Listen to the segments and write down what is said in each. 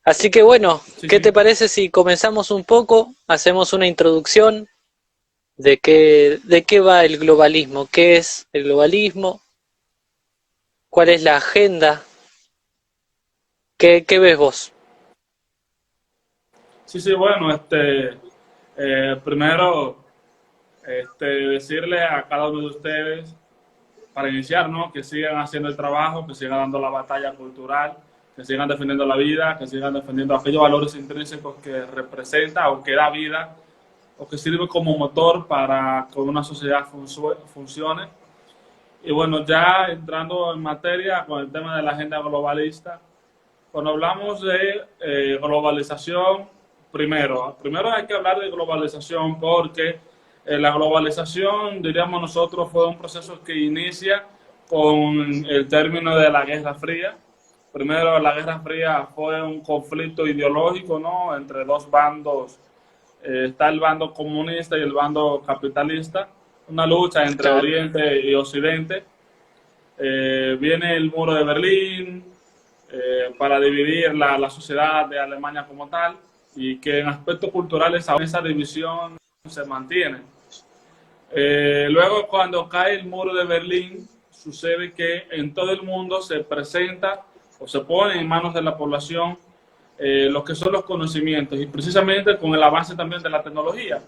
Así que bueno, Sí, ¿qué te sí. parece si comenzamos un poco? Hacemos una introducción de qué va el globalismo, qué es el globalismo, cuál es la agenda, qué ves vos. Sí, sí, bueno, primero, decirle a cada uno de ustedes, para iniciar, ¿no? Que sigan haciendo el trabajo, que sigan dando la batalla cultural, que sigan defendiendo la vida, que sigan defendiendo aquellos valores intrínsecos que representa o que da vida o que sirve como motor para que una sociedad funcione. Y bueno, ya entrando en materia con el tema de la agenda globalista, cuando hablamos de globalización, primero hay que hablar de globalización porque la globalización, diríamos nosotros, fue un proceso que inicia con el término de la Guerra Fría. Primero, la Guerra Fría fue un conflicto ideológico, ¿no? Entre dos bandos. Está el bando comunista y el bando capitalista, una lucha entre Claro, Oriente y Occidente. Viene el muro de Berlín para dividir la sociedad de Alemania como tal y que en aspectos culturales aún esa división se mantiene. Luego, cuando cae el muro de Berlín, sucede que en todo el mundo se presenta o se pone en manos de la población lo que son los conocimientos y precisamente con el avance también de la tecnología.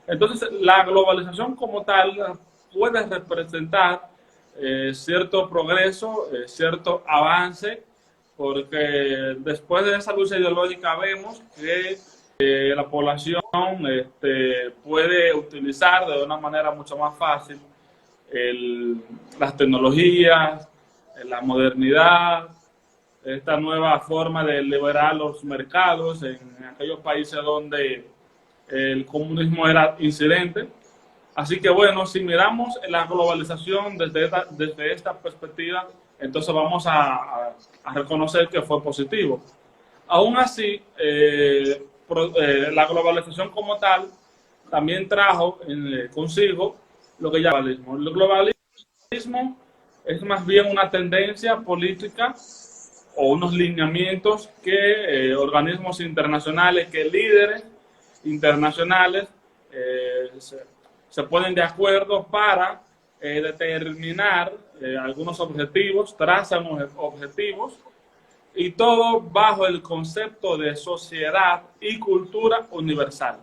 Entonces, la globalización como tal puede representar cierto progreso, cierto avance, porque después de esa lucha ideológica vemos que la población puede utilizar de una manera mucho más fácil las tecnologías, la modernidad, esta nueva forma de liberar los mercados en aquellos países donde el comunismo era incidente. Así que bueno, si miramos la globalización desde esta perspectiva, entonces vamos a reconocer que fue positivo. Aún así, la globalización como tal también trajo consigo lo que llama el globalismo. El globalismo es más bien una tendencia política o unos lineamientos que organismos internacionales, que líderes internacionales se ponen de acuerdo para determinar algunos objetivos, trazan objetivos y todo bajo el concepto de sociedad y cultura universal.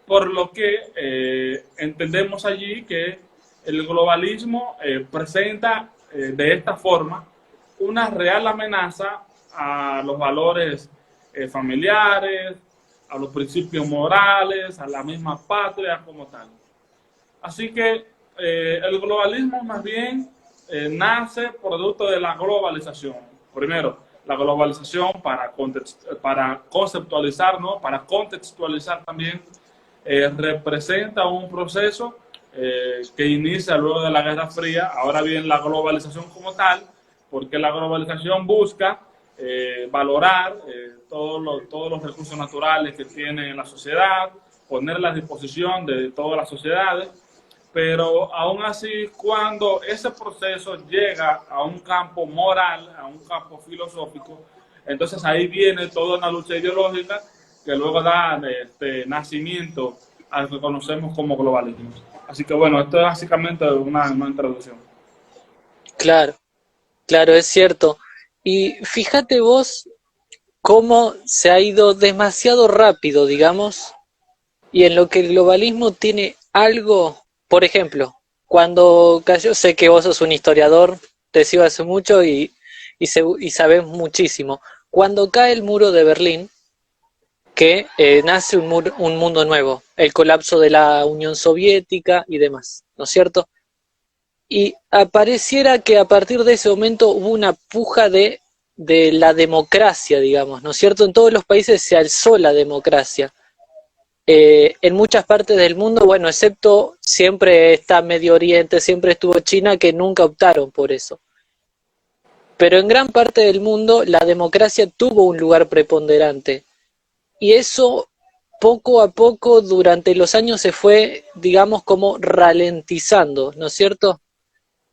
Por lo que entendemos allí que el globalismo presenta de esta forma una real amenaza a los valores familiares, a los principios morales, a la misma patria como tal. Así que el globalismo más bien nace producto de la globalización. Primero, la globalización para conceptualizar, ¿no? Para contextualizar también, representa un proceso que inicia luego de la Guerra Fría. Ahora bien, la globalización como tal, porque la globalización busca valorar todos los recursos naturales que tiene la sociedad, ponerla a disposición de todas las sociedades, pero aún así, cuando ese proceso llega a un campo moral, a un campo filosófico, entonces ahí viene toda una lucha ideológica que luego da nacimiento a lo que conocemos como globalismo. Así que bueno, esto es básicamente una introducción. claro, claro, es cierto. Y fíjate vos cómo se ha ido demasiado rápido, digamos, y en lo que el globalismo tiene algo, por ejemplo, cuando cayó, sé que vos sos un historiador, te sigo hace mucho y sabés muchísimo. Cuando cae el muro de Berlín, que nace un mundo nuevo, el colapso de la Unión Soviética y demás, ¿no es cierto? Y apareciera que a partir de ese momento hubo una puja de la democracia, digamos, ¿no es cierto? En todos los países se alzó la democracia. En muchas partes del mundo, bueno, excepto siempre está Medio Oriente, siempre estuvo China, que nunca optaron por eso. Pero en gran parte del mundo la democracia tuvo un lugar preponderante. Y eso poco a poco durante los años se fue, digamos, como ralentizando, ¿no es cierto?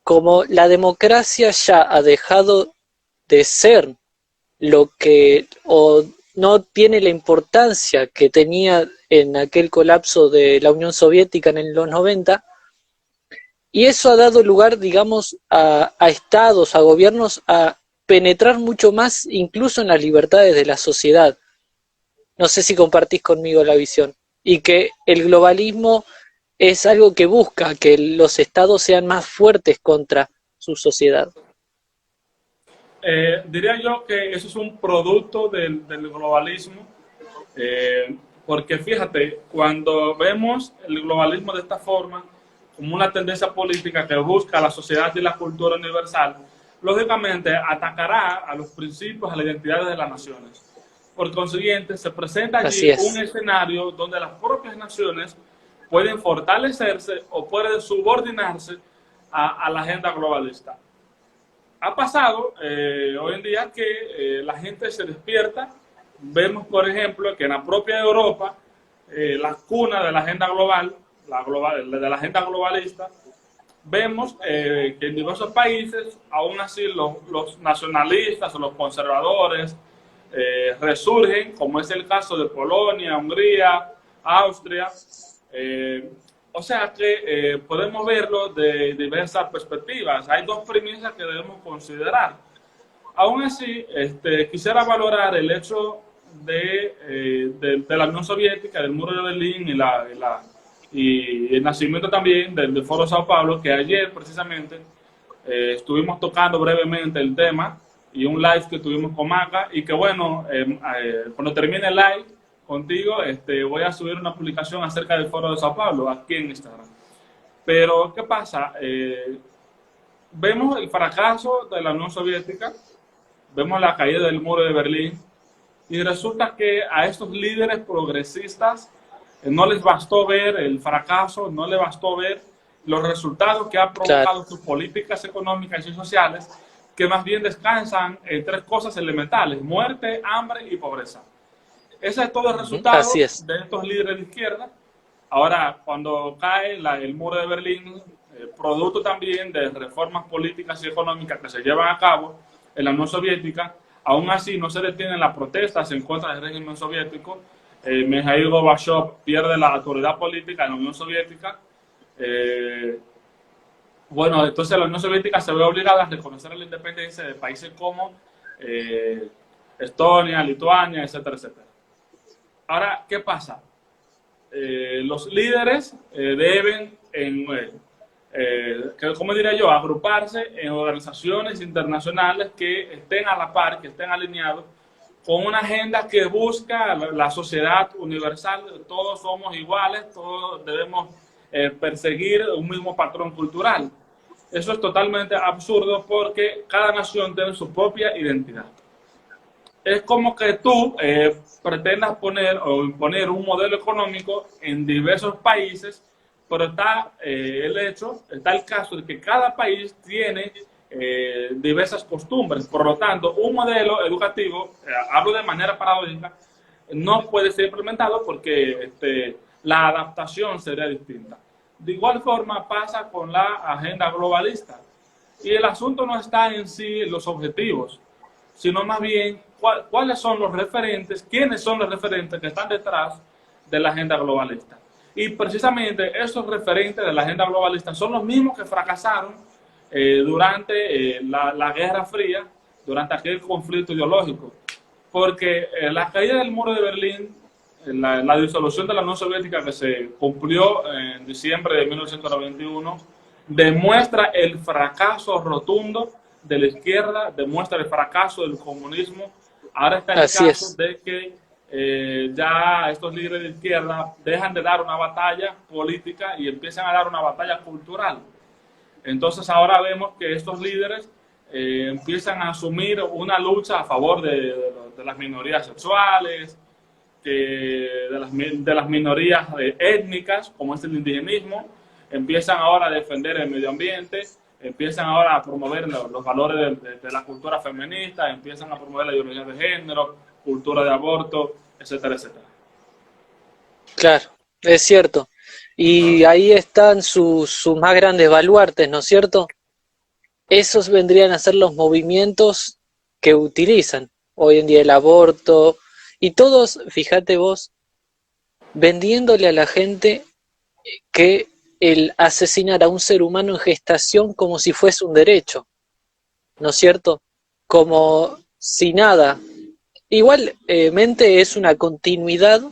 Como la democracia ya ha dejado de ser lo que o no tiene la importancia que tenía en aquel colapso de la Unión Soviética en los 90, y eso ha dado lugar, digamos, a estados, a gobiernos, a penetrar mucho más incluso en las libertades de la sociedad. No sé si compartís conmigo la visión. Y que el globalismo es algo que busca que los estados sean más fuertes contra su sociedad. Diría yo que eso es un producto del globalismo, porque fíjate, cuando vemos el globalismo de esta forma, como una tendencia política que busca la sociedad y la cultura universal, lógicamente atacará a los principios, a la identidad de las naciones. Por consiguiente, se presenta Así allí un es. escenario donde las propias naciones pueden fortalecerse o pueden subordinarse a la agenda globalista. Ha pasado hoy en día que la gente se despierta. Vemos, por ejemplo, que en la propia Europa, la cuna de la agenda global, de la agenda globalista, vemos que en diversos países, aún así, los nacionalistas o los conservadores resurgen, como es el caso de Polonia, Hungría, Austria. O sea que podemos verlo de diversas perspectivas. Hay dos premisas que debemos considerar. Aún así, quisiera valorar el hecho de la Unión Soviética, del muro de Berlín y el nacimiento también del Foro de Sao Paulo, que ayer precisamente estuvimos tocando brevemente el tema y un live que tuvimos con Maca, y que bueno, cuando termine el live contigo, voy a subir una publicación acerca del Foro de Sao Paulo aquí en Instagram. Pero, ¿qué pasa? Vemos el fracaso de la Unión Soviética, vemos la caída del muro de Berlín, y resulta que a estos líderes progresistas no les bastó ver el fracaso, no les bastó ver los resultados que han provocado sus políticas económicas y sociales, que más bien descansan en tres cosas elementales: muerte, hambre y pobreza. Ese es todo el resultado de estos líderes de izquierda. Ahora, cuando cae el muro de Berlín, producto también de reformas políticas y económicas que se llevan a cabo en la Unión Soviética, aún así no se detienen las protestas en contra del régimen soviético. Mikhail Gorbachev pierde la autoridad política en la Unión Soviética. Bueno, entonces la Unión Soviética se ve obligada a reconocer la independencia de países como Estonia, Lituania, etcétera, etcétera. Ahora, ¿qué pasa? Los líderes deben, ¿cómo diría yo?, agruparse en organizaciones internacionales que estén a la par, que estén alineados con una agenda que busca la sociedad universal. Todos somos iguales, todos debemos perseguir un mismo patrón cultural. Eso es totalmente absurdo, porque cada nación tiene su propia identidad. Es como que tú pretendas poner o imponer un modelo económico en diversos países, pero está el caso de que cada país tiene diversas costumbres. Por lo tanto, un modelo educativo, hablo de manera paradójica, no puede ser implementado porque la adaptación sería distinta. De igual forma pasa con la agenda globalista. Y el asunto no está en sí en los objetivos, sino más bien cuáles son los referentes, quiénes son los referentes que están detrás de la agenda globalista. Y precisamente esos referentes de la agenda globalista son los mismos que fracasaron durante la Guerra Fría, durante aquel conflicto ideológico. Porque la caída del muro de Berlín, la disolución de la Unión Soviética que se cumplió en diciembre de 1991, demuestra el fracaso rotundo de la izquierda, demuestra el fracaso del comunismo. Ahora está el caso de que ya estos líderes de izquierda dejan de dar una batalla política y empiezan a dar una batalla cultural. Entonces ahora vemos que estos líderes empiezan a asumir una lucha a favor de las minorías sexuales, de las minorías étnicas, como es el indigenismo. Empiezan ahora a defender el medio ambiente, empiezan ahora a promover los valores de la cultura feminista, empiezan a promover la ideología de género, cultura de aborto, etcétera, etcétera. Claro, es cierto. Y ahí están sus más grandes baluartes, ¿no es cierto? Esos vendrían a ser los movimientos que utilizan. hoy en día el aborto, y todos, fíjate vos, vendiéndole a la gente que el asesinar a un ser humano en gestación como si fuese un derecho, ¿no es cierto? Como si nada. Igualmente es una continuidad,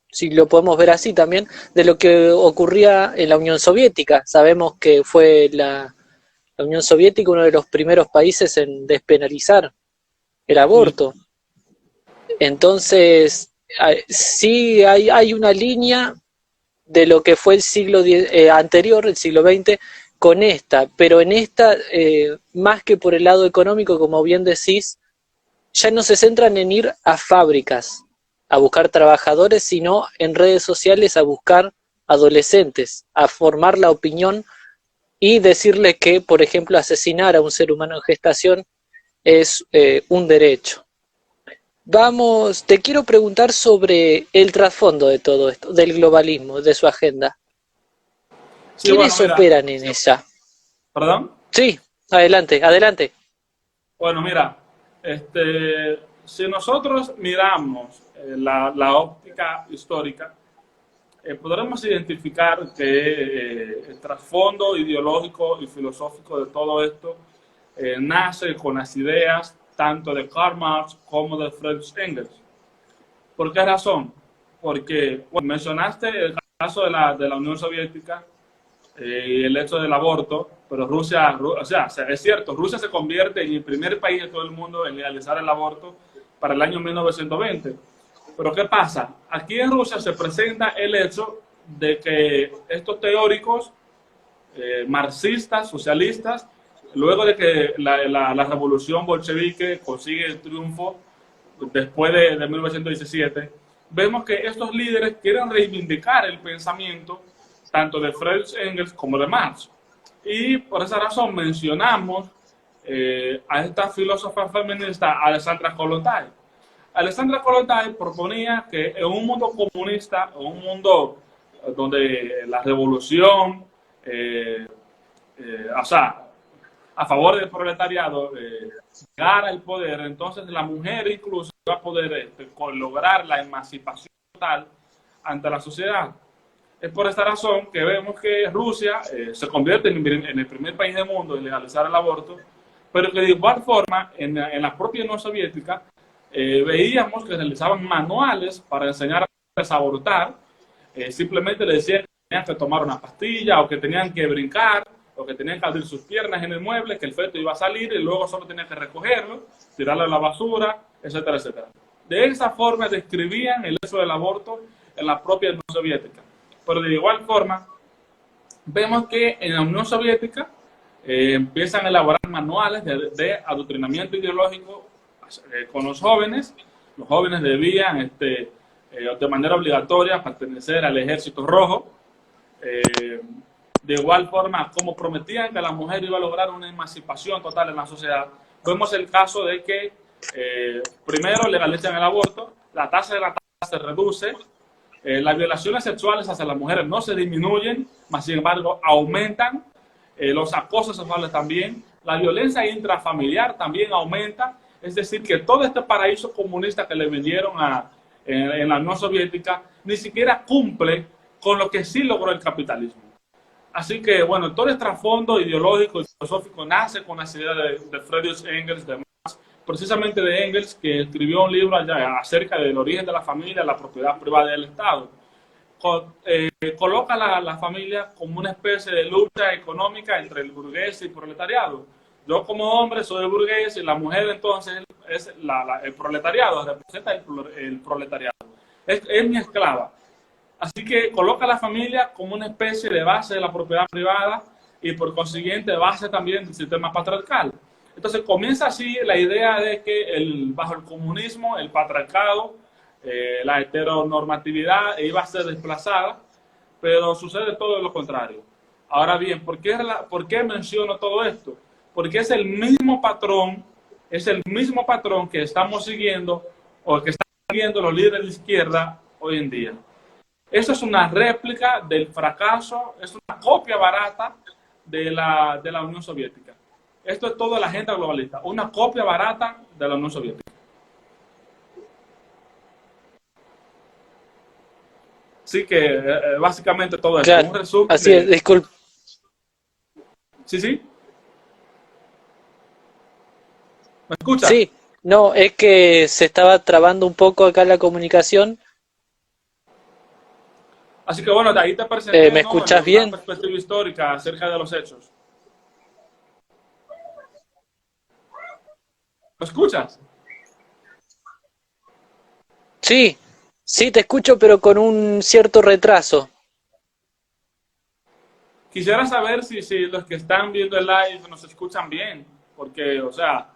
si lo podemos ver así también, de lo que ocurría en la Unión Soviética. Sabemos que fue la Unión Soviética uno de los primeros países en despenalizar el Sí, aborto. Entonces, sí hay una línea de lo que fue el siglo anterior, el siglo XX, con esta, pero en esta, más que por el lado económico, como bien decís, ya no se centran en ir a fábricas a buscar trabajadores, sino en redes sociales a buscar adolescentes, a formar la opinión y decirle que, por ejemplo, asesinar a un ser humano en gestación es un derecho. Vamos, te quiero preguntar sobre el trasfondo de todo esto, del globalismo, de su agenda. sí, bueno, ¿Quiénes mira, operan en ella? perdón. Sí, adelante, adelante. Bueno, mira, si nosotros miramos la óptica histórica, podremos identificar que el trasfondo ideológico y filosófico de todo esto nace con las ideas tanto de Karl Marx como de Friedrich Engels. ¿Por qué razón? Porque bueno, mencionaste el caso de la Unión Soviética y el hecho del aborto, pero Rusia, o sea, es cierto, Rusia se convierte en el primer país de todo el mundo en legalizar el aborto para el año 1920. Pero ¿qué pasa? Aquí en Rusia se presenta el hecho de que estos teóricos marxistas, socialistas, luego de que la revolución bolchevique consigue el triunfo después de 1917, vemos que estos líderes quieren reivindicar el pensamiento tanto de Friedrich Engels como de Marx. Y por esa razón mencionamos a esta filósofa feminista Alexandra Kollontai. Alexandra Kollontai proponía que en un mundo comunista, en un mundo donde la revolución, o sea, a favor del proletariado, llegara al poder, entonces la mujer incluso va a poder lograr la emancipación total ante la sociedad. Es por esta razón que vemos que Rusia se convierte en el primer país del mundo en legalizar el aborto, pero que de igual forma en la propia Unión Soviética veíamos que realizaban manuales para enseñar a abortar, simplemente le decían que tenían que tomar una pastilla o que tenían que brincar o que tenían que abrir sus piernas en el mueble, que el feto iba a salir y luego solo tenían que recogerlo, tirarlo a la basura, etcétera, etcétera. De esa forma describían el hecho del aborto en la propia Unión Soviética. Pero de igual forma, vemos que en la Unión Soviética empiezan a elaborar manuales de adoctrinamiento ideológico con los jóvenes. Los jóvenes debían, de manera obligatoria, pertenecer al Ejército Rojo. De igual forma, como prometían que la mujer iba a lograr una emancipación total en la sociedad, vemos el caso de que primero legalizan el aborto, la tasa de la tasa se reduce, las violaciones sexuales hacia las mujeres no se disminuyen, más sin embargo aumentan, los acosos sexuales también, la violencia intrafamiliar también aumenta, es decir, que todo este paraíso comunista que le vendieron en la Unión Soviética ni siquiera cumple con lo que sí logró el capitalismo. Así que, bueno, todo el trasfondo ideológico y filosófico nace con las ideas de Friedrich Engels, de Marx, precisamente de Engels, que escribió un libro allá acerca del origen de la familia, la propiedad privada del Estado. Coloca la familia como una especie de lucha económica entre el burgués y el proletariado. Yo como hombre soy el burgués y la mujer entonces es el proletariado, representa el proletariado. Es mi esclava. Así que coloca a la familia como una especie de base de la propiedad privada y por consiguiente base también del sistema patriarcal. Entonces comienza así la idea de que bajo el comunismo, el patriarcado, la heteronormatividad iba a ser desplazada, pero sucede todo lo contrario. Ahora bien, ¿por qué menciono todo esto? Porque es el mismo patrón que estamos siguiendo o que están siguiendo los líderes de izquierda hoy en día. Eso es una réplica del fracaso, es una copia barata de la Unión Soviética. Esto es toda la agenda globalista, una copia barata de la Unión Soviética. Sí que básicamente todo eso, claro, un resumen así es, de... disculpa. Sí, sí, ¿me escuchas? Sí, no, es que se estaba trabando un poco acá la comunicación. Así que bueno, de ahí te presenté, ¿Me ¿no? escuchás Una bien? perspectiva histórica acerca de los hechos. ¿Me escuchas? Sí, sí, te escucho, pero con un cierto retraso. Quisiera saber si los que están viendo el live nos escuchan bien, porque, o sea,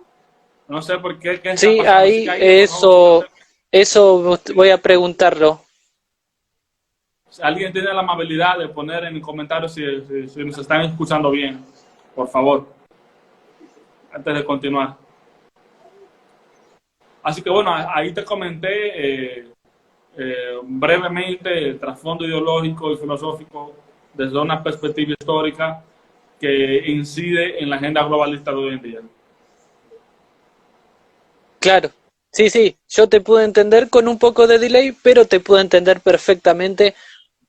no sé por qué, qué está Sí, pasando. Así que ahí ahí, por favor, eso voy a preguntarlo. si alguien tiene la amabilidad de poner en comentarios si nos están escuchando bien, por favor, antes de continuar. Así que bueno, ahí te comenté brevemente el trasfondo ideológico y filosófico desde una perspectiva histórica que incide en la agenda globalista de hoy en día. Claro, sí, sí, yo te puedo entender con un poco de delay, pero te puedo entender perfectamente.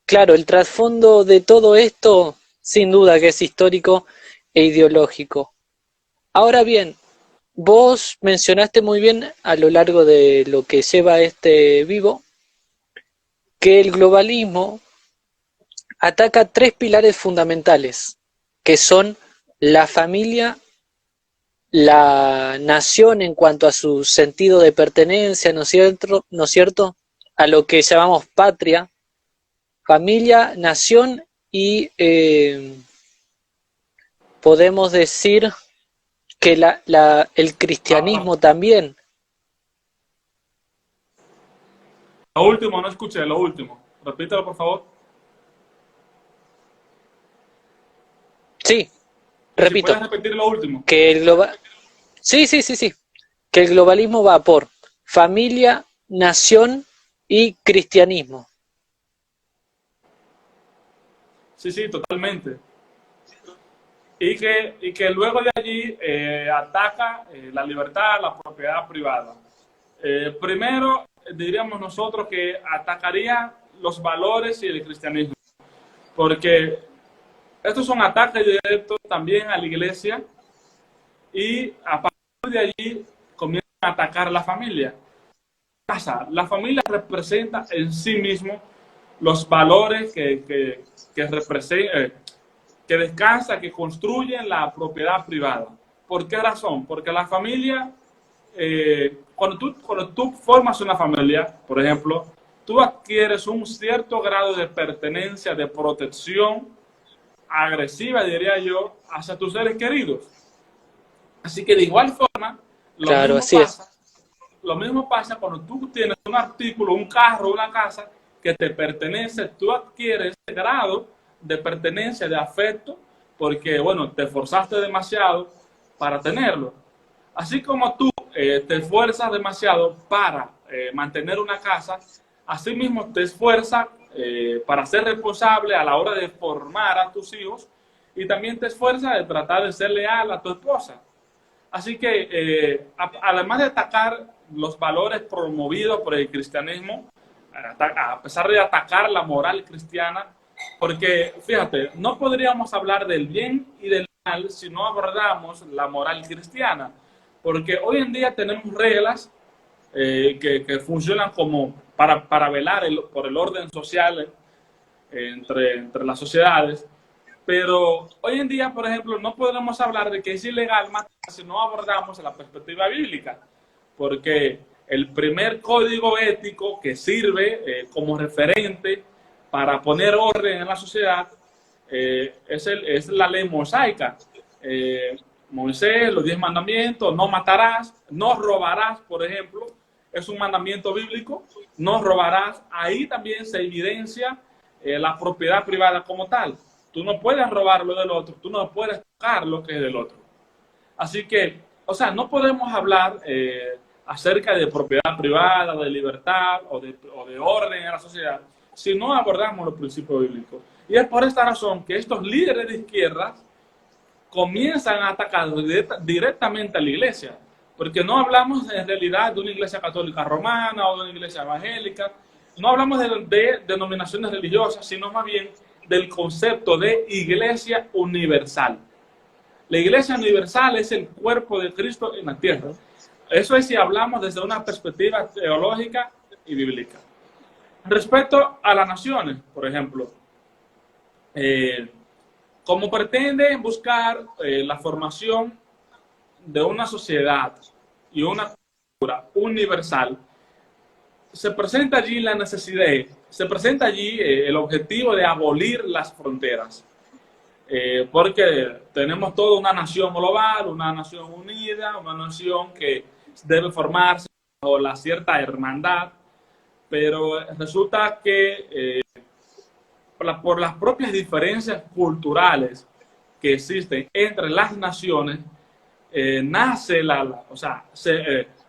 Claro, el trasfondo de todo esto, sin duda que es histórico e ideológico. Ahora bien, vos mencionaste muy bien a lo largo de lo que lleva este vivo que el globalismo ataca tres pilares fundamentales, que son la familia, la nación en cuanto a su sentido de pertenencia, ¿no es cierto? ¿No es cierto? A lo que llamamos patria, familia, nación y podemos decir que el Ah, ah, cristianismo también. lo último, no escuché, lo último. Repítelo, por favor. Sí, Que si repito, puedes repetir lo último. que el global... Sí, sí, sí, sí, que el globalismo va por familia, nación y cristianismo. Sí, sí, totalmente. Y que luego de allí ataca la libertad, la propiedad privada. Primero, diríamos nosotros que atacaría los valores y el cristianismo, porque estos son ataques directos también a la iglesia y a partir de allí comienzan a atacar a la familia. La familia representa en sí mismo los valores que descansa, que construyen la propiedad privada. ¿Por qué razón? Porque la familia, cuando tú formas una familia, por ejemplo, tú adquieres un cierto grado de pertenencia, de protección agresiva, diría yo, hacia tus seres queridos. Así que de igual forma, lo Claro, mismo así es. pasa, lo mismo pasa cuando tú tienes un artículo, un carro, una casa que te pertenece, tú adquieres ese grado de pertenencia, de afecto, porque, bueno, te esforzaste demasiado para tenerlo. Así como tú te esfuerzas demasiado para mantener una casa, así mismo te esfuerzas para ser responsable a la hora de formar a tus hijos y también te esfuerzas de tratar de ser leal a tu esposa. Así que, además de atacar los valores promovidos por el cristianismo, a pesar de atacar la moral cristiana, porque fíjate, no podríamos hablar del bien y del mal si no abordamos la moral cristiana, porque hoy en día tenemos reglas que funcionan como para velar por el orden social entre las sociedades, pero hoy en día, por ejemplo, no podemos hablar de que es ilegal matar si no abordamos la perspectiva bíblica, porque el primer código ético que sirve como referente para poner orden en la sociedad es la ley mosaica. Moisés, los 10 mandamientos, no matarás, no robarás, por ejemplo, es un mandamiento bíblico, no robarás. Ahí también se evidencia la propiedad privada como tal. Tú no puedes robar lo del otro, tú no puedes tocar lo que es del otro. Así que, o sea, no podemos hablar acerca de propiedad privada, de libertad o de orden en la sociedad si no abordamos los principios bíblicos. Y es por esta razón que estos líderes de izquierda comienzan a atacar directamente a la iglesia, porque no hablamos en realidad de una iglesia católica romana o de una iglesia evangélica, no hablamos de denominaciones religiosas, sino más bien del concepto de iglesia universal. La iglesia universal es el cuerpo de Cristo en la tierra. Eso es si hablamos desde una perspectiva teológica y bíblica. Respecto a las naciones, por ejemplo, como pretende buscar la formación de una sociedad y una cultura universal, se presenta allí la necesidad, se presenta allí el objetivo de abolir las fronteras. Porque tenemos toda una nación global, una nación unida, una nación que debe formarse bajo la cierta hermandad, pero resulta que por las propias diferencias culturales que existen entre las naciones, nace o sea,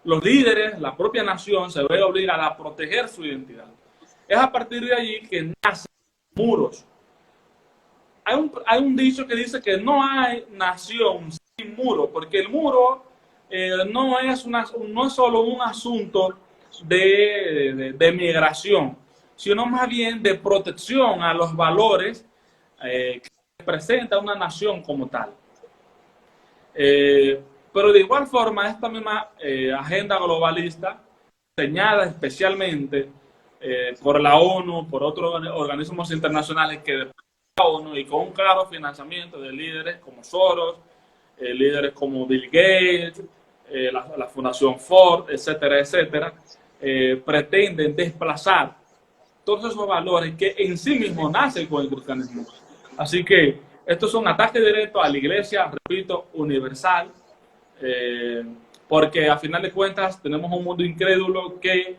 los líderes, la propia nación se ve obligada a proteger su identidad. Es a partir de allí que nacen muros. Hay un dicho que dice que no hay nación sin muro, porque el muro no es solo un asunto de migración, sino más bien de protección a los valores que presenta una nación como tal. Pero de igual forma, esta misma agenda globalista, diseñada especialmente por la ONU, por otros organismos internacionales que dependen de la ONU y con un claro financiamiento de líderes como Soros, líderes como Bill Gates, la Fundación Ford, etcétera, etcétera, pretenden desplazar todos esos valores que en sí mismos nacen con el cristianismo. Así que estos son ataques directos a la iglesia, repito, universal, porque a final de cuentas tenemos un mundo incrédulo que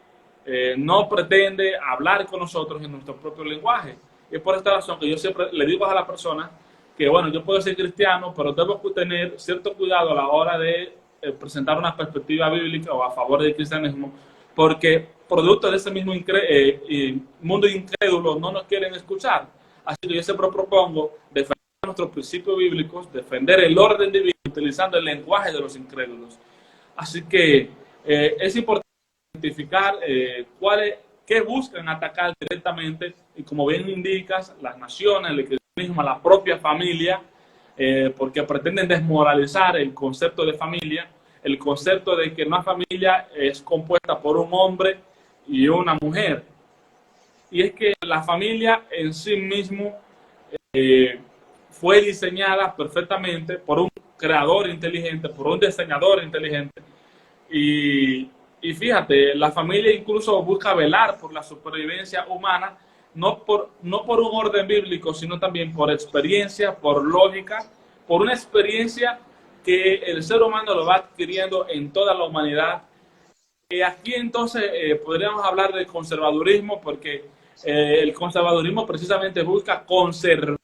no pretende hablar con nosotros en nuestro propio lenguaje. Y es por esta razón que yo siempre le digo a la persona que, bueno, yo puedo ser cristiano, pero debo tener cierto cuidado a la hora de presentar una perspectiva bíblica o a favor del cristianismo, porque producto de ese mismo mundo incrédulo no nos quieren escuchar. Así que yo siempre propongo defender nuestros principios bíblicos, defender el orden divino utilizando el lenguaje de los incrédulos. Así que es importante identificar qué buscan atacar directamente, y como bien indicas, las naciones, el cristianismo, la propia familia, porque pretenden desmoralizar el concepto de familia, el concepto de que una familia es compuesta por un hombre y una mujer. Y es que la familia en sí mismo fue diseñada perfectamente por un creador inteligente, por un diseñador inteligente. Y fíjate, la familia incluso busca velar por la supervivencia humana, no por un orden bíblico, sino también por experiencia, por lógica, por una experiencia que el ser humano lo va adquiriendo en toda la humanidad. Y aquí entonces podríamos hablar del conservadurismo, porque el conservadurismo precisamente busca conservar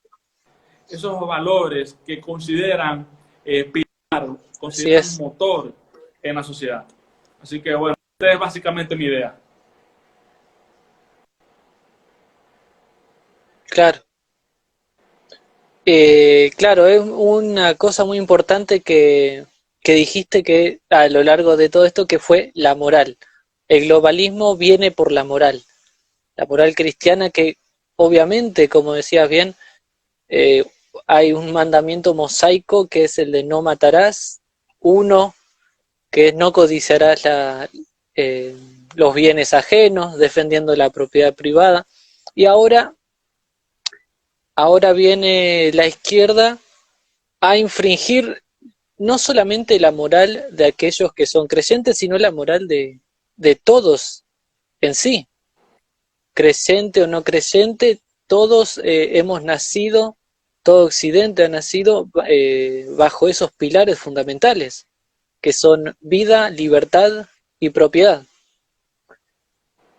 esos valores que consideran pilar, consideran motor en la sociedad. Así que bueno, esta es básicamente mi idea. Claro. Claro, es una cosa muy importante que dijiste que a lo largo de todo esto, que fue la moral. El globalismo viene por la moral cristiana que obviamente, como decías bien, eh, hay un mandamiento mosaico que es el de no matarás, uno que es no codiciarás los bienes ajenos, defendiendo la propiedad privada, y ahora viene la izquierda a infringir no solamente la moral de aquellos que son creyentes, sino la moral de todos en sí, creyente o no creyente, todos hemos nacido, todo Occidente ha nacido bajo esos pilares fundamentales, que son vida, libertad y propiedad.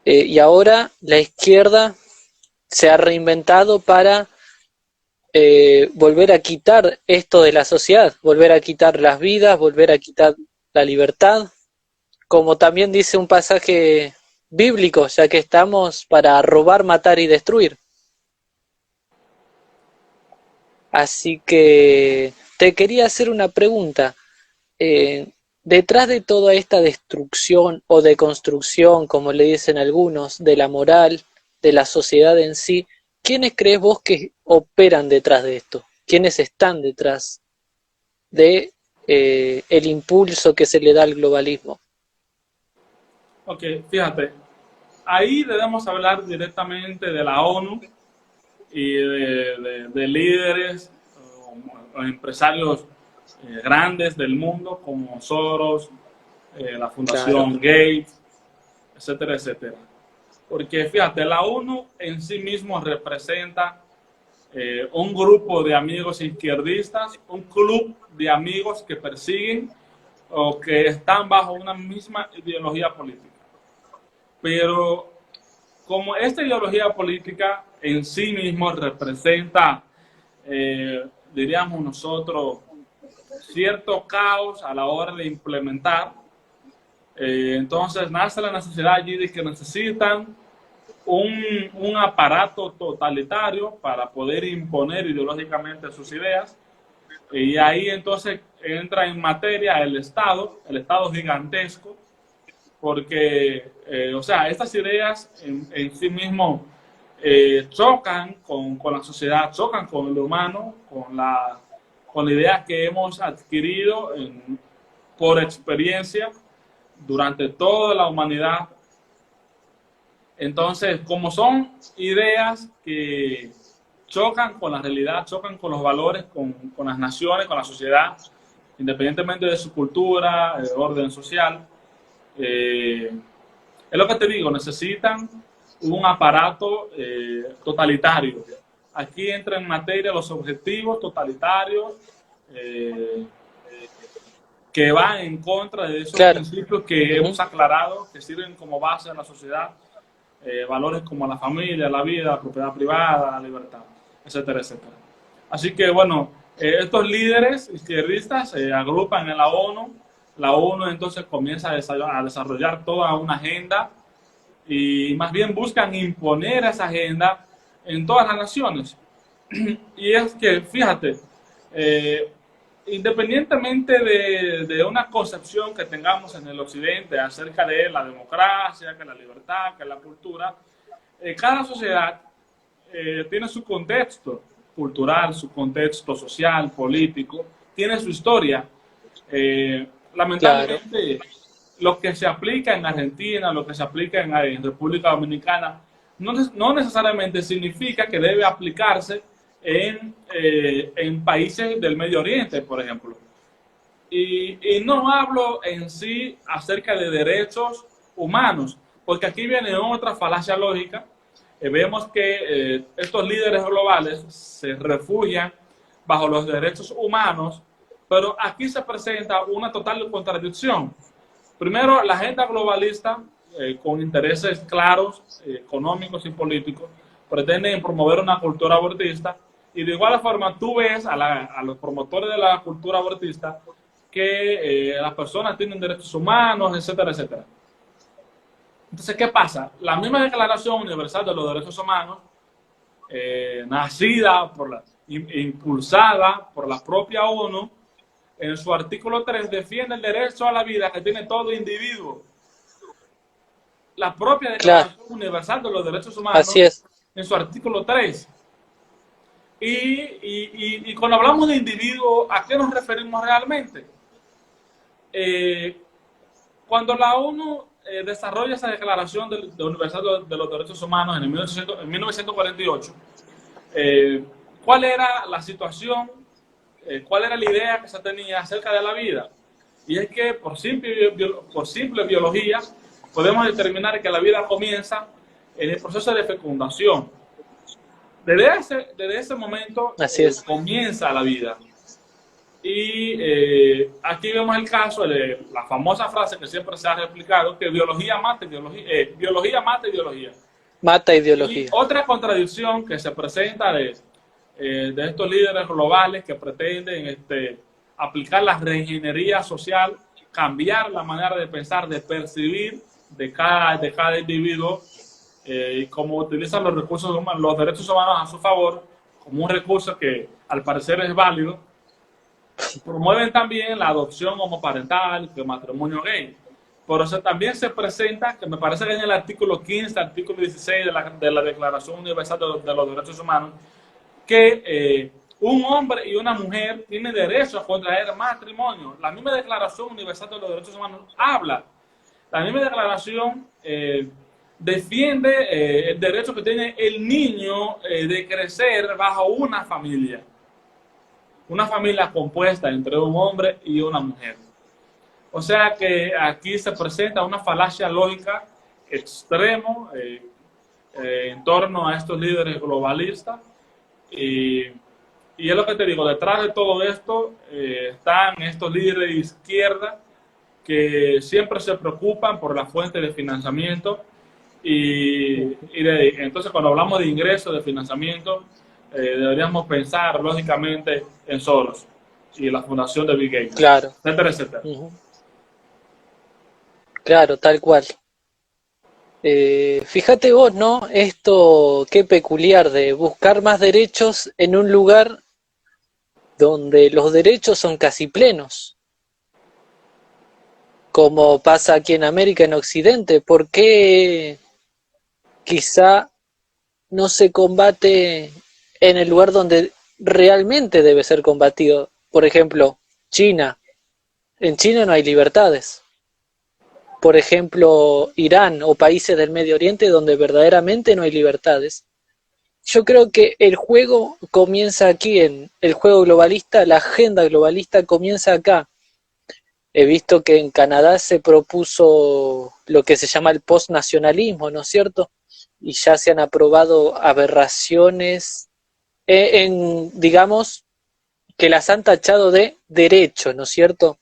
Y ahora la izquierda se ha reinventado para volver a quitar esto de la sociedad, volver a quitar las vidas, volver a quitar la libertad, como también dice un pasaje bíblico, ya que estamos para robar, matar y destruir. Así que te quería hacer una pregunta. detrás de toda esta destrucción o deconstrucción, como le dicen algunos, de la moral, de la sociedad en sí, ¿quiénes crees vos que operan detrás de esto? ¿Quiénes están detrás de el impulso que se le da al globalismo? Ok, fíjate, ahí debemos hablar directamente de la ONU y de líderes o empresarios grandes del mundo como Soros, la Claro, Fundación Gates, etcétera, etcétera. Porque fíjate, la ONU en sí mismo representa un grupo de amigos izquierdistas, un club de amigos que persiguen o que están bajo una misma ideología política. Pero como esta ideología política en sí mismo representa, diríamos nosotros, cierto caos a la hora de implementar, entonces nace la necesidad allí de que necesitan un aparato totalitario para poder imponer ideológicamente sus ideas, y ahí entonces entra en materia el Estado gigantesco, porque, o sea, estas ideas en sí mismo chocan con la sociedad, chocan con el humano, con la idea que hemos adquirido por experiencia durante toda la humanidad. Entonces, como son ideas que chocan con la realidad, chocan con los valores, con las naciones, con la sociedad, independientemente de su cultura, orden social, eh, es lo que te digo, necesitan un aparato totalitario. Aquí entra en materia los objetivos totalitarios eh, que van en contra de esos claro. principios que Ujú. hemos aclarado, que sirven como base de la sociedad, valores como la familia, la vida, la propiedad privada, la libertad, etcétera, etcétera. Así que bueno, estos líderes izquierdistas se agrupan en la ONU entonces comienza a desarrollar toda una agenda y más bien buscan imponer esa agenda en todas las naciones. Y es que, fíjate, eh, independientemente de una concepción que tengamos en el occidente acerca de la democracia, que la libertad, que la cultura, cada sociedad tiene su contexto cultural, su contexto social, político, tiene su historia. Eh, Claro, Lamentablemente, lo que se aplica en Argentina, lo que se aplica en República Dominicana, no necesariamente significa que debe aplicarse en países del Medio Oriente, por ejemplo. Y no hablo en sí acerca de derechos humanos, porque aquí viene otra falacia lógica. Vemos que estos líderes globales se refugian bajo los derechos humanos, pero aquí se presenta una total contradicción. Primero, la agenda globalista, con intereses claros, económicos y políticos, pretenden promover una cultura abortista, y de igual forma tú ves a los promotores de la cultura abortista que las personas tienen derechos humanos, etcétera, etcétera. Entonces, ¿qué pasa? La misma Declaración Universal de los Derechos Humanos, nacida, impulsada por la propia ONU, en su artículo 3 defiende el derecho a la vida que tiene todo individuo. La propia claro, Declaración Universal de los Derechos Humanos, así es. en su artículo 3. Y cuando hablamos de individuo, ¿a qué nos referimos realmente? Cuando la ONU desarrolla esa Declaración Universal de los Derechos Humanos en 1948, ¿cuál era la situación? ¿Cuál era la idea que se tenía acerca de la vida? Y es que por simple biología podemos determinar que la vida comienza en el proceso de fecundación. Desde ese momento Así es. comienza la vida. Y aquí vemos el caso de la famosa frase que siempre se ha replicado, que biología mata ideología, biología mata ideología. Mata Y ideología. otra contradicción que se presenta de estos líderes globales que pretenden aplicar la reingeniería social, cambiar la manera de pensar, de percibir de cada individuo, y cómo utilizan los recursos humanos, los derechos humanos a su favor, como un recurso que al parecer es válido. Promueven también la adopción homoparental, el matrimonio gay. Por eso también se presenta, que me parece que en el artículo 15, artículo 16 de la Declaración Universal de los Derechos Humanos, que un hombre y una mujer tienen derecho a contraer matrimonio. La misma Declaración Universal de los Derechos Humanos habla. La misma declaración defiende el derecho que tiene el niño de crecer bajo una familia compuesta entre un hombre y una mujer. O sea que aquí se presenta una falacia lógica extremo en torno a estos líderes globalistas y es lo que te digo, detrás de todo esto están estos líderes de izquierda que siempre se preocupan por la fuente de financiamiento entonces cuando hablamos de ingresos, de financiamiento, deberíamos pensar lógicamente en Soros y la fundación de Bill Gates, Claro. etcétera, etcétera. Claro, tal cual. Fíjate vos, ¿no? Esto, qué peculiar de buscar más derechos en un lugar donde los derechos son casi plenos, como pasa aquí en América, en Occidente. ¿Por qué quizá no se combate en el lugar donde realmente debe ser combatido? Por ejemplo, China. En China no hay libertades. Por ejemplo, Irán o países del Medio Oriente donde verdaderamente no hay libertades. Yo creo que el juego comienza aquí, en el juego globalista, la agenda globalista comienza acá. He visto que en Canadá se propuso lo que se llama el postnacionalismo, ¿no es cierto? Y ya se han aprobado aberraciones, digamos, que las han tachado de derecho, ¿no es cierto?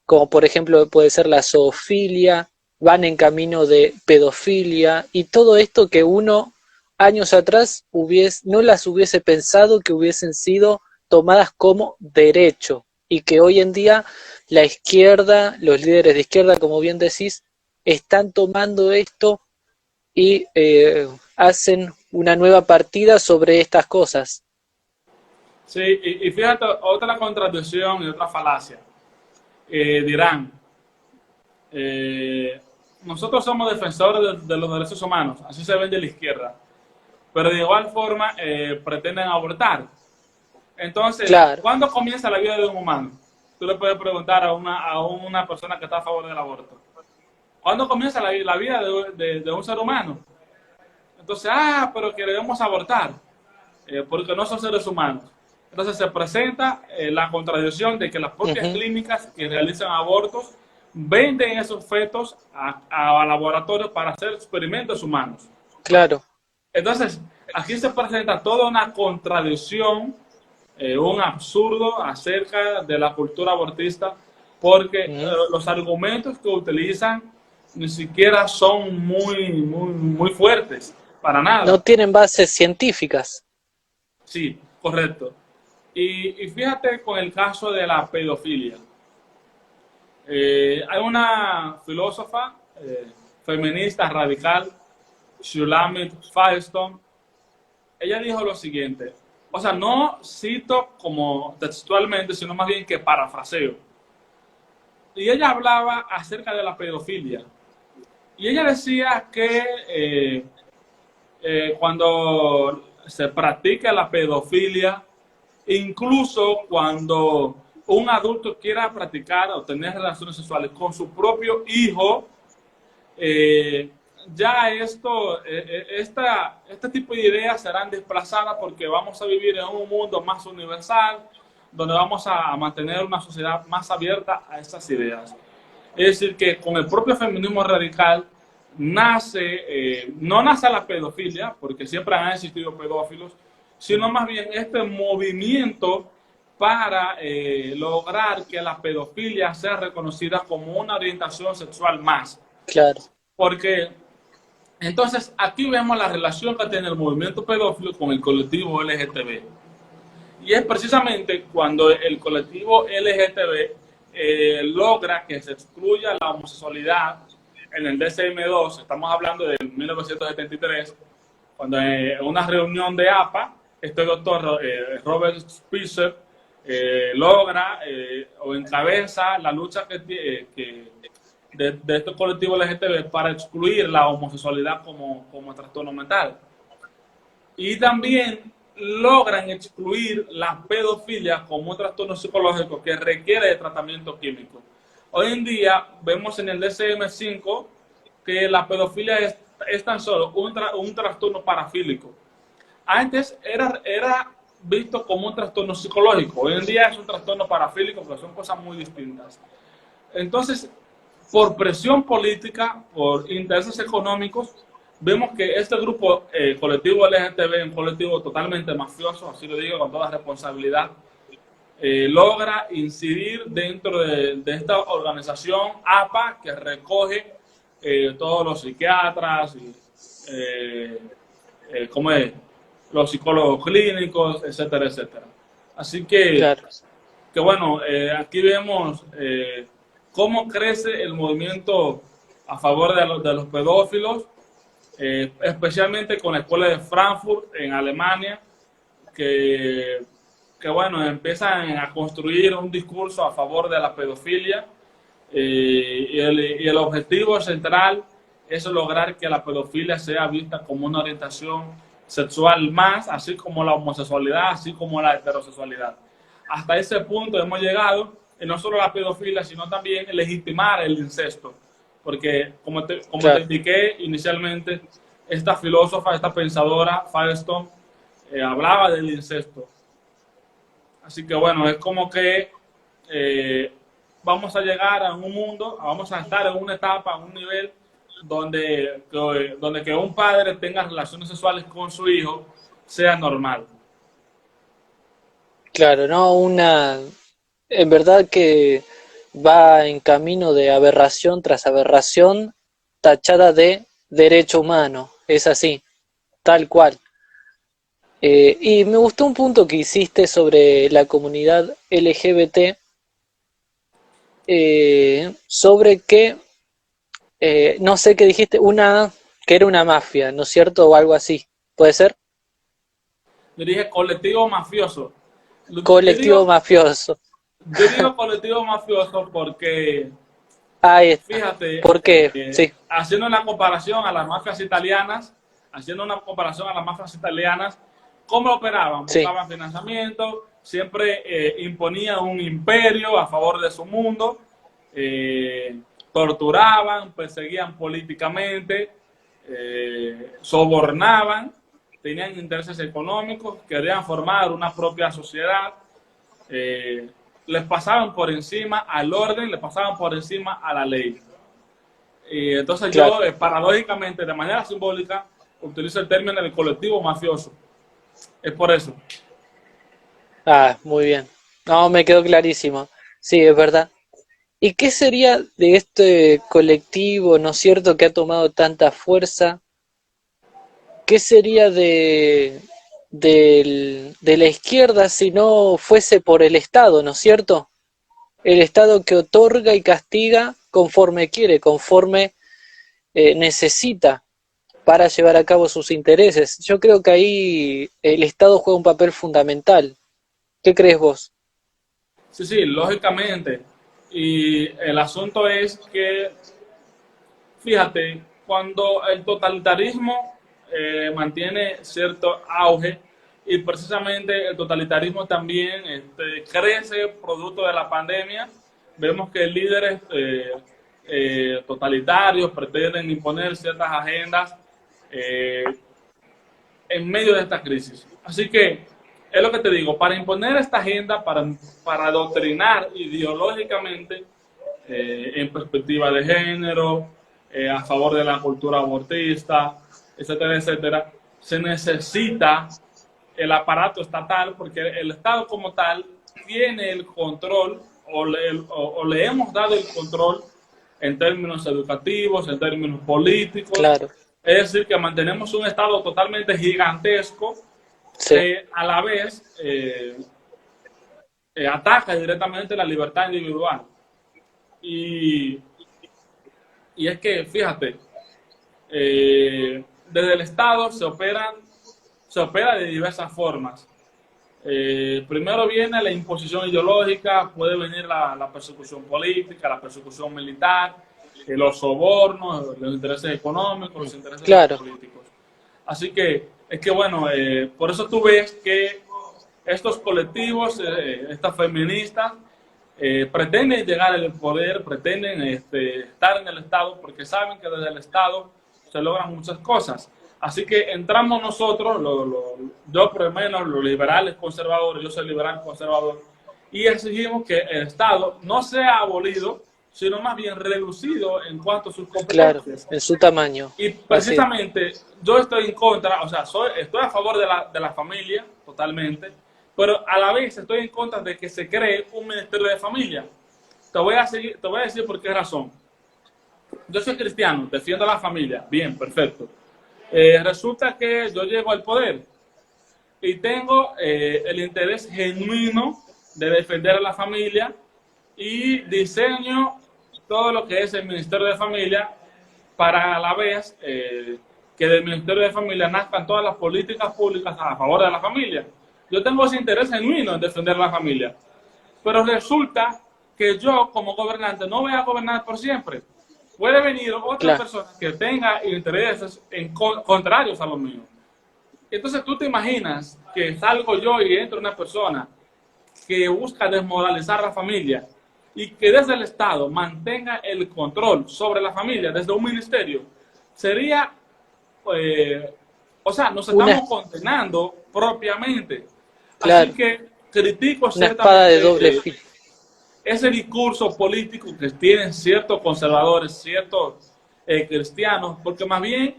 Como por ejemplo puede ser la zoofilia, van en camino de pedofilia y todo esto que uno años atrás no las hubiese pensado que hubiesen sido tomadas como derecho y que hoy en día la izquierda, los líderes de izquierda, como bien decís, están tomando esto y hacen una nueva partida sobre estas cosas. Sí, y fíjate, otra contradicción y otra falacia. Dirán, nosotros somos defensores de los derechos humanos, así se ven de la izquierda, pero de igual forma pretenden abortar. Entonces, Claro. ¿cuándo comienza la vida de un humano? Tú le puedes preguntar a una persona que está a favor del aborto. ¿Cuándo comienza la vida de un ser humano? Entonces, pero queremos abortar, porque no son seres humanos. Entonces se presenta la contradicción de que las propias clínicas que realizan abortos venden esos fetos a laboratorios para hacer experimentos humanos. Claro. Entonces, aquí se presenta toda una contradicción, un absurdo acerca de la cultura abortista, porque los argumentos que utilizan ni siquiera son muy fuertes, para nada. No tienen bases científicas. Sí, correcto. Y fíjate con el caso de la pedofilia. Hay una filósofa feminista radical, Shulamit Firestone. Ella dijo lo siguiente, o sea, no cito como textualmente, sino más bien que parafraseo. Y ella hablaba acerca de la pedofilia. Y ella decía que cuando se practica la pedofilia, incluso cuando un adulto quiera practicar o tener relaciones sexuales con su propio hijo, ya este tipo de ideas serán desplazadas porque vamos a vivir en un mundo más universal, donde vamos a mantener una sociedad más abierta a estas ideas. Es decir, que con el propio feminismo radical no nace la pedofilia, porque siempre han existido pedófilos, sino más bien este movimiento para lograr que la pedofilia sea reconocida como una orientación sexual más. Claro. Porque entonces aquí vemos la relación que tiene el movimiento pedófilo con el colectivo LGTB. Y es precisamente cuando el colectivo LGTB logra que se excluya la homosexualidad en el DSM-2, estamos hablando de 1973, cuando en una reunión de APA, este doctor Robert Spitzer logra o encabeza la lucha de estos colectivos LGTB para excluir la homosexualidad como trastorno mental. Y también logran excluir la pedofilia como un trastorno psicológico que requiere de tratamiento químico. Hoy en día vemos en el DSM-5 que la pedofilia es tan solo un trastorno parafílico. Antes era visto como un trastorno psicológico, hoy en día es un trastorno parafílico, que son cosas muy distintas. Entonces, por presión política, por intereses económicos, vemos que este grupo colectivo LGTB, un colectivo totalmente mafioso, así lo digo con toda responsabilidad, logra incidir dentro de esta organización APA que recoge todos los psiquiatras y ¿cómo es? Los psicólogos clínicos, etcétera, etcétera. Así claro, que bueno, aquí vemos cómo crece el movimiento a favor de los pedófilos, especialmente con la escuela de Frankfurt en Alemania, que, que bueno, empiezan a construir un discurso a favor de la pedofilia y el objetivo central es lograr que la pedofilia sea vista como una orientación sexual más, así como la homosexualidad, así como la heterosexualidad. Hasta ese punto hemos llegado, y no solo la pedofilia, sino también legitimar el incesto. Porque, como te claro. indiqué inicialmente, esta filósofa, esta pensadora, Firestone, hablaba del incesto. Así que bueno, es como que vamos a llegar a un mundo, vamos a estar en una etapa, en un nivel donde que un padre tenga relaciones sexuales con su hijo sea normal. Claro, no, en verdad que va en camino de aberración tras aberración, tachada de derecho humano, es así, tal cual. Y me gustó un punto que hiciste sobre la comunidad LGBT, sobre que, no sé qué dijiste, que era una mafia, ¿no es cierto? O algo así, ¿puede ser? Yo dije colectivo mafioso. Yo Colectivo digo, mafioso. yo digo colectivo mafioso porque, Ahí está. fíjate, ¿Por qué? Sí, haciendo una comparación a las mafias italianas, ¿cómo operaban? sí, Buscaban financiamiento, siempre imponían un imperio a favor de su mundo, torturaban, perseguían políticamente, sobornaban, tenían intereses económicos, querían formar una propia sociedad, eh, les pasaban por encima al orden, les pasaban por encima a la ley. Y entonces claro. yo, paradójicamente, de manera simbólica, utilizo el término del colectivo mafioso. Es por eso. Ah, muy bien. No, me quedó clarísimo. Sí, es verdad. ¿Y qué sería de este colectivo, no es cierto, que ha tomado tanta fuerza? ¿Qué sería de la izquierda si no fuese por el Estado, no es cierto? El Estado que otorga y castiga conforme quiere, conforme necesita para llevar a cabo sus intereses. Yo creo que ahí el Estado juega un papel fundamental. ¿Qué crees vos? Sí, sí, lógicamente. Y el asunto es que, fíjate, cuando el totalitarismo mantiene cierto auge y precisamente el totalitarismo también crece producto de la pandemia, vemos que líderes totalitarios pretenden imponer ciertas agendas eh, en medio de esta crisis. Así que es lo que te digo, para imponer esta agenda, para adoctrinar ideológicamente en perspectiva de género, a favor de la cultura abortista, etcétera, etcétera, se necesita el aparato estatal porque el Estado como tal tiene el control o le hemos dado el control en términos educativos, en términos políticos. Claro, Es decir, que mantenemos un Estado totalmente gigantesco sí, que a la vez ataca directamente la libertad individual. Y, y es que, fíjate, desde el Estado se opera de diversas formas. Primero viene la imposición ideológica, puede venir la persecución política, la persecución militar, los sobornos, los intereses económicos, los intereses Claro, políticos. Así que es que bueno, por eso tú ves que estos colectivos, estas feministas, pretenden llegar al poder, pretenden estar en el Estado, porque saben que desde el Estado se logran muchas cosas. Así que entramos nosotros, yo por lo menos, los liberales conservadores, yo soy liberal conservador, y exigimos que el Estado no sea abolido, sino más bien reducido en cuanto a sus claro, competencias. en su tamaño. Y Así es. precisamente yo estoy en contra, o sea, estoy a favor de la familia, totalmente, pero a la vez estoy en contra de que se cree un ministerio de familia. Te voy a decir por qué razón. Yo soy cristiano, defiendo a la familia, bien, perfecto. Resulta que yo llego al poder y tengo el interés genuino de defender a la familia y diseño todo lo que es el Ministerio de Familia para a la vez que del Ministerio de Familia nazcan todas las políticas públicas a favor de la familia. Yo tengo ese interés genuino en defender a la familia, pero resulta que yo como gobernante no voy a gobernar por siempre. Puede venir otra Claro, persona que tenga intereses contrarios a los míos. Entonces tú te imaginas que salgo yo y entra una persona que busca desmoralizar a la familia y que desde el Estado mantenga el control sobre la familia desde un ministerio, sería, o sea, nos una, estamos condenando propiamente. Así claro, que critico una espada de ciertamente doble filo. ese discurso político que tienen ciertos conservadores, ciertos cristianos, porque más bien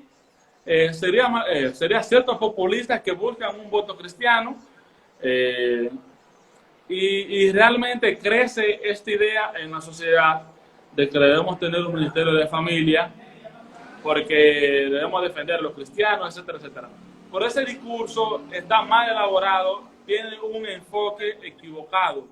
sería ciertos populistas que buscan un voto cristiano eh, y realmente crece esta idea en la sociedad de que debemos tener un ministerio de familia porque debemos defender a los cristianos, etcétera, etcétera. Por ese discurso está mal elaborado, tiene un enfoque equivocado,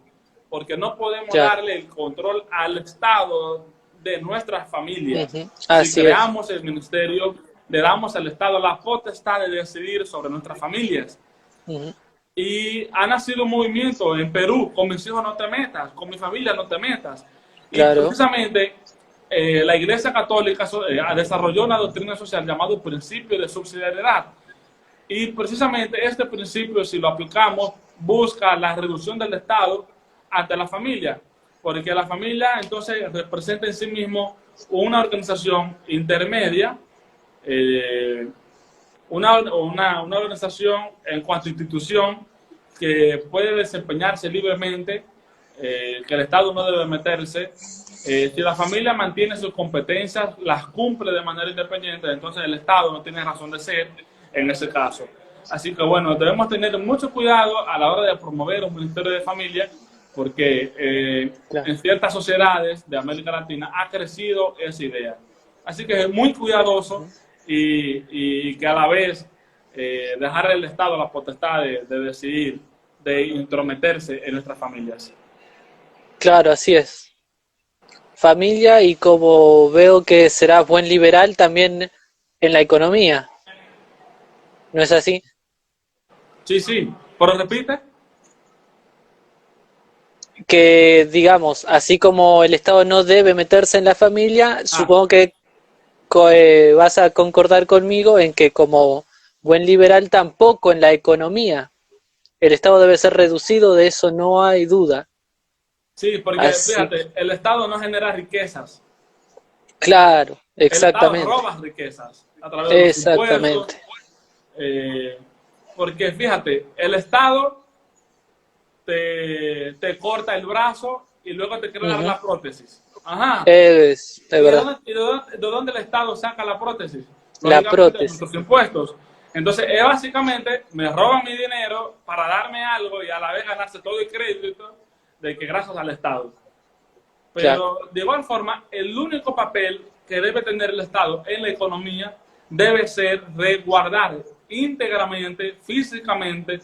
porque no podemos Claro, darle el control al Estado de nuestras familias. ujú, Si así es. creamos el ministerio, le damos al Estado la potestad de decidir sobre nuestras familias. Ujú, Y ha nacido un movimiento en Perú, con mis hijos no te metas, con mi familia no te metas. Y claro, precisamente la Iglesia Católica desarrolló una doctrina social llamada principio de subsidiariedad. Y precisamente este principio, si lo aplicamos, busca la reducción del Estado ante la familia, porque la familia entonces representa en sí mismo una organización intermedia, eh, una organización en cuanto a institución que puede desempeñarse libremente, que el Estado no debe meterse. Si la familia mantiene sus competencias, las cumple de manera independiente, entonces el Estado no tiene razón de ser en ese caso. Así que bueno, debemos tener mucho cuidado a la hora de promover un ministerio de familia, porque claro. en ciertas sociedades de América Latina ha crecido esa idea. Así que es muy cuidadoso y que a la vez dejar al Estado la potestad de decidir, de intrometerse en nuestras familias. Claro, así es. Familia y como veo que serás buen liberal también en la economía, ¿no es así? Sí, sí, pero repite. Que digamos, así como el Estado no debe meterse en la familia, Ah, supongo que vas a concordar conmigo en que como buen liberal tampoco en la economía. El Estado debe ser reducido, de eso no hay duda. sí, porque Así, fíjate, el Estado no genera riquezas, claro, el Estado exactamente, roba riquezas a través de los impuestos, exactamente. eh, porque fíjate, el Estado te corta el brazo y luego te quiere dar Ujú. la prótesis. Ajá. Es ¿Y verdad. de dónde el Estado saca la prótesis? La Lógicamente de prótesis. nuestros impuestos. Entonces, es básicamente, me roban mi dinero para darme algo y a la vez ganarse todo el crédito de que gracias al Estado. Claro, Pero de igual forma, el único papel que debe tener el Estado en la economía debe ser resguardar íntegramente, físicamente,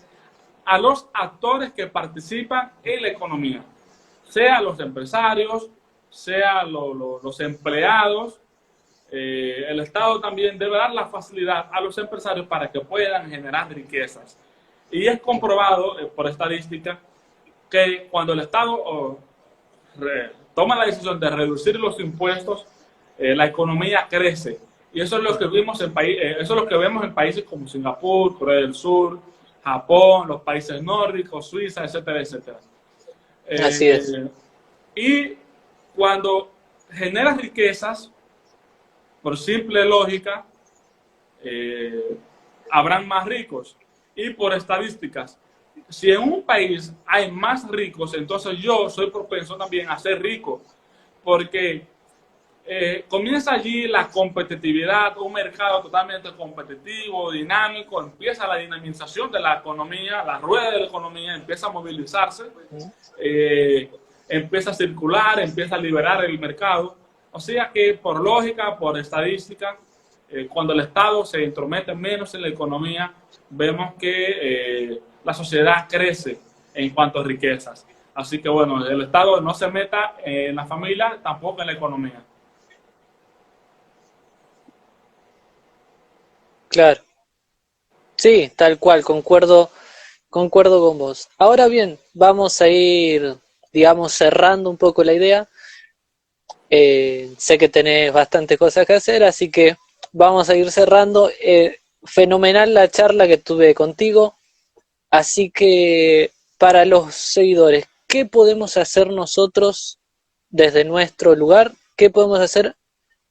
a los actores que participan en la economía, sea los empresarios, sea los empleados. El Estado también debe dar la facilidad a los empresarios para que puedan generar riquezas. Y es comprobado por estadística que cuando el Estado toma la decisión de reducir los impuestos, la economía crece. Y eso es lo que vimos eso es lo que vemos en países como Singapur, Corea del Sur, Japón, los países nórdicos, Suiza, etcétera, etcétera. Así es. Y cuando generas riquezas, por simple lógica, habrán más ricos. Y por estadísticas, si en un país hay más ricos, entonces yo soy propenso también a ser rico, porque comienza allí la competitividad, un mercado totalmente competitivo, dinámico, empieza la dinamización de la economía, la rueda de la economía empieza a movilizarse, empieza a circular, empieza a liberar el mercado. O sea que por lógica, por estadística, cuando el Estado se entromete menos en la economía, vemos que la sociedad crece en cuanto a riquezas. Así que bueno, el Estado no se meta en la familia, tampoco en la economía. Claro. Sí, tal cual, concuerdo con vos. Ahora bien, vamos a ir, digamos, cerrando un poco la idea. Sé que tenés bastantes cosas que hacer, así que vamos a ir cerrando. Fenomenal la charla que tuve contigo. Así que para los seguidores, ¿qué podemos hacer nosotros desde nuestro lugar? ¿Qué podemos hacer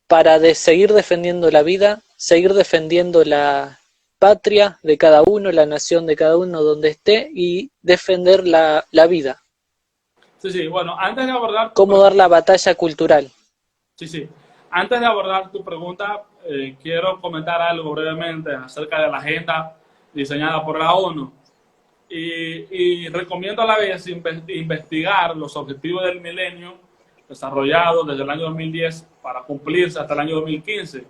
para seguir defendiendo la vida, seguir defendiendo la patria de cada uno, la nación de cada uno donde esté y defender la vida? Sí, sí, bueno, antes de abordar tu ¿Cómo dar la batalla cultural? sí, sí. Antes de abordar tu pregunta, quiero comentar algo brevemente acerca de la agenda diseñada por la ONU. Y recomiendo a la vez investigar los objetivos del milenio desarrollados desde el año 2010 para cumplirse hasta el año 2015.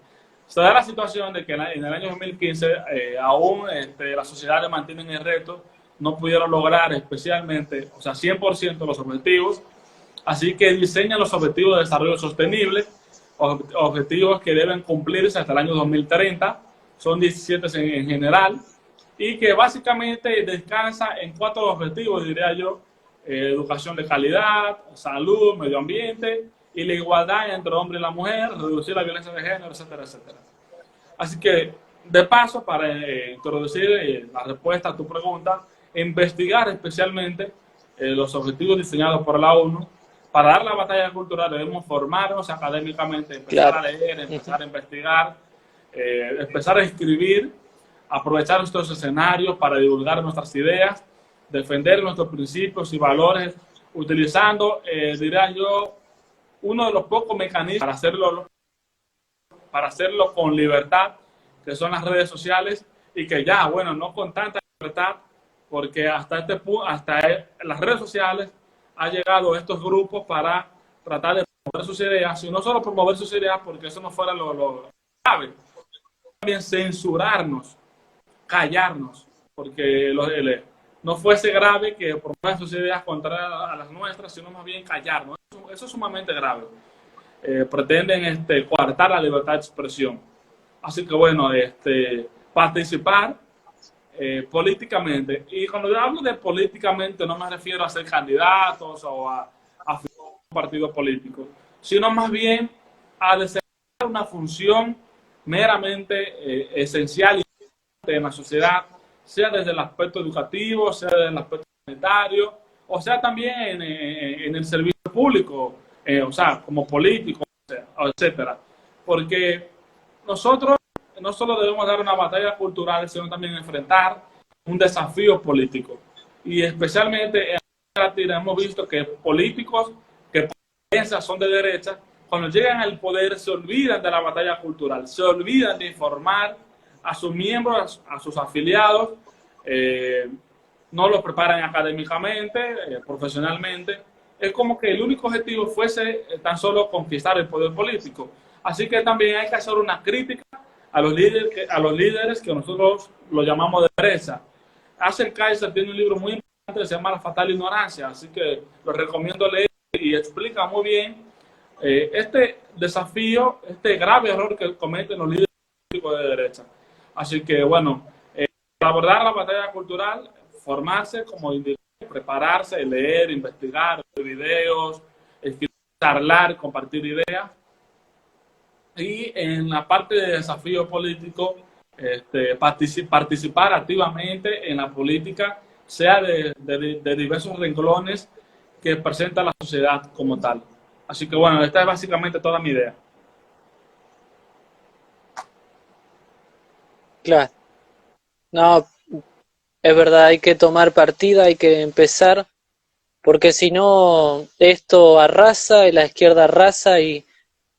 Se da la situación de que en el año 2015 aún las sociedades mantienen el reto, no pudieron lograr especialmente, o sea, 100% los objetivos, así que diseñan los objetivos de desarrollo sostenible, objetivos que deben cumplirse hasta el año 2030, son 17 en general, y que básicamente descansa en 4 objetivos, diría yo: educación de calidad, salud, medio ambiente y la igualdad entre el hombre y la mujer, reducir la violencia de género, etcétera, etcétera. Así que, de paso, para introducir la respuesta a tu pregunta, investigar especialmente los objetivos diseñados por la ONU. Para dar la batalla cultural debemos formarnos académicamente, empezar a leer, empezar a investigar, empezar a escribir, aprovechar estos escenarios para divulgar nuestras ideas, defender nuestros principios y valores, utilizando, diría yo, uno de los pocos mecanismos para hacerlo con libertad, que son las redes sociales, y que ya, bueno, no con tanta libertad, porque hasta este punto, hasta las redes sociales han llegado estos grupos para tratar de promover sus ideas, y no solo promover sus ideas, porque eso no fuera lo grave, también censurarnos, callarnos, porque no fuese grave que promuevan sus ideas contrarias a las nuestras, sino más bien callarnos. Eso es sumamente grave. Pretenden coartar la libertad de expresión. Así que bueno, participar políticamente. Y cuando yo hablo de políticamente no me refiero a ser candidatos o a un partido político, sino más bien a desempeñar una función meramente esencial en la sociedad, sea desde el aspecto educativo, sea desde el aspecto sanitario, o sea también en el servicio público, o sea, como político, etcétera. Porque nosotros no solo debemos dar una batalla cultural, sino también enfrentar un desafío político. Y especialmente en América Latina hemos visto que políticos que piensan son de derecha, cuando llegan al poder se olvidan de la batalla cultural, se olvidan de informar a sus miembros, a sus afiliados, no los preparan académicamente, profesionalmente. Es como que el único objetivo fuese tan solo conquistar el poder político. Así que también hay que hacer una crítica a los líderes que nosotros lo llamamos de derecha. Axel Kaiser tiene un libro muy importante que se llama La Fatal Ignorancia, así que lo recomiendo leer y explica muy bien este desafío, este grave error que cometen los líderes políticos de derecha. Así que bueno, para abordar la batalla cultural, formarse como individuo, prepararse, leer, investigar, ver videos, escribir, charlar, compartir ideas. Y en la parte de desafío político, participar activamente en la política, sea de diversos renglones que presenta la sociedad como tal. Así que bueno, esta es básicamente toda mi idea. Claro. No, es verdad, hay que tomar partida, hay que empezar, porque si no, esto arrasa y la izquierda arrasa y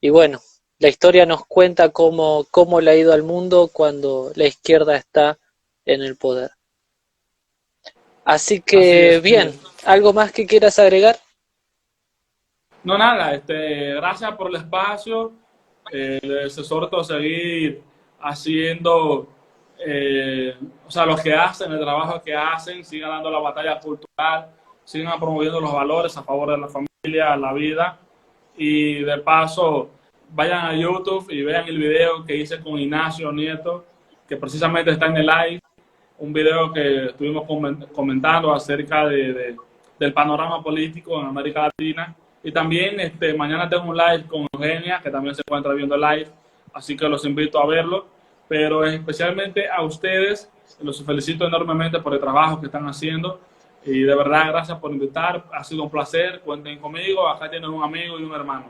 bueno, la historia nos cuenta cómo le ha ido al mundo cuando la izquierda está en el poder. Así Así que es, así bien, es. ¿algo más que quieras agregar? No, nada, gracias por el espacio. Les exhorto a seguir haciendo, o sea, lo que hacen, el trabajo que hacen, sigan dando la batalla cultural, sigan promoviendo los valores a favor de la familia, la vida. Y de paso, vayan a YouTube y vean el video que hice con Ignacio Nieto, que precisamente está en el live, un video que estuvimos comentando acerca del panorama político en América Latina. Y también mañana tengo un live con Eugenia, que también se encuentra viendo el live, así que los invito a verlo. Pero especialmente a ustedes, los felicito enormemente por el trabajo que están haciendo. Y de verdad, gracias por invitar. Ha sido un placer. Cuenten conmigo. Acá tienen un amigo y un hermano.